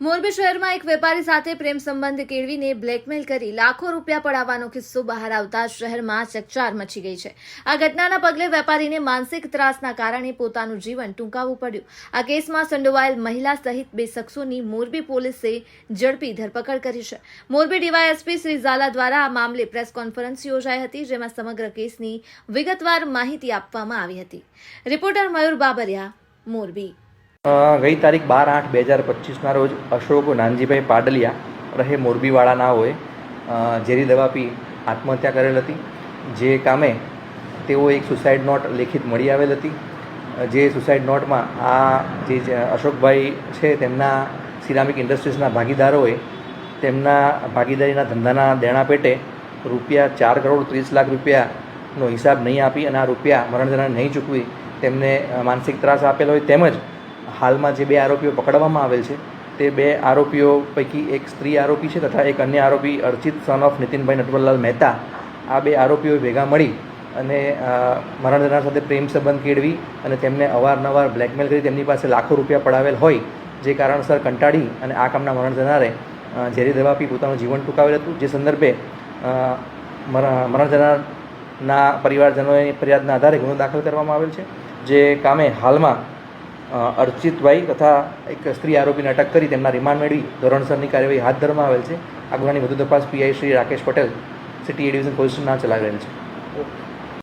મોરબી શહેરમાં એક વેપારી સાથે પ્રેમ સંબંધ કેળવીને બ્લેકમેલ કરી લાખો રૂપિયા પડાવવાનો કિસ્સો બહાર આવતા શહેરમાં ચકચાર મચી ગઈ છે। આ ઘટનાના પગલે વેપારીને માનસિક ત્રાસના કારણે પોતાનું જીવન ટૂંકાવવું પડ્યું। આ કેસમાં સંડોવાયેલ મહિલા સહિત 2 શખ્સોની મોરબી પોલીસે ઝડપી ધરપકડ કરી છે। મોરબી ડીવાયએસપી શ્રી ઝાલા દ્વારા આ મામલે પ્રેસ કોન્ફરન્સ યોજાઈ હતી, જેમાં સમગ્ર કેસની વિગતવાર માહિતી આપવામાં આવી હતી। રિપોર્ટર મયુર બાબરિયા, મોરબી। ગઈ તારીખ 12/8/2025ના રોજ અશોક નાનજીભાઈ પાડલિયા રહે મોરબીવાળાનાઓએ ઝેરી દવા પી આત્મહત્યા કરેલ હતી। જે કામે તેઓ એક સુસાઇડ નોટ લેખિત મળી આવેલ હતી। જે સુસાઇડ નોટમાં આ જે અશોકભાઈ છે તેમના સિરામિક ઇન્ડસ્ટ્રીઝના ભાગીદારોએ તેમના ભાગીદારીના ધંધાના દેણા પેટે ₹4,30,00,000 હિસાબ નહીં આપી અને આ રૂપિયા મરણજનાને નહીં ચૂકવી તેમને માનસિક ત્રાસ આપેલો હોય। તેમજ હાલમાં જે 2 આરોપીઓ પકડવામાં આવેલ છે તે 2 આરોપીઓ પૈકી એક સ્ત્રી આરોપી છે તથા એક અન્ય આરોપી અર્ચિત સન ઓફ નીતિનભાઈ નટવરલાલ મહેતા। આ 2 આરોપીઓ ભેગા મળી અને મરણજનાર સાથે પ્રેમ સંબંધ કેળવી અને તેમને અવારનવાર બ્લેકમેલ કરી તેમની પાસે લાખો રૂપિયા પડાવેલ હોય, જે કારણસર કંટાળી અને આ કામના મરણજનારે ઝેરી દવા પી પોતાનું જીવન ટૂંકાવેલ હતું। જે સંદર્ભે મરણજનારના પરિવારજનોની ફરિયાદના આધારે ગુનો દાખલ કરવામાં આવેલ છે। જે કામે હાલમાં અર્ચિતભાઈ તથા એક સ્ત્રી આરોપીને અટક કરી તેમના રિમાન્ડ મેળવી ધોરણસરની કાર્યવાહી હાથ ધરવામાં આવેલ છે। આ ગુનાની વધુ તપાસ પીઆઈ શ્રી રાકેશ પટેલ સિટી એ ડિવિઝન પોલીસ સ્ટેશન ચલાવી રહેલ છે।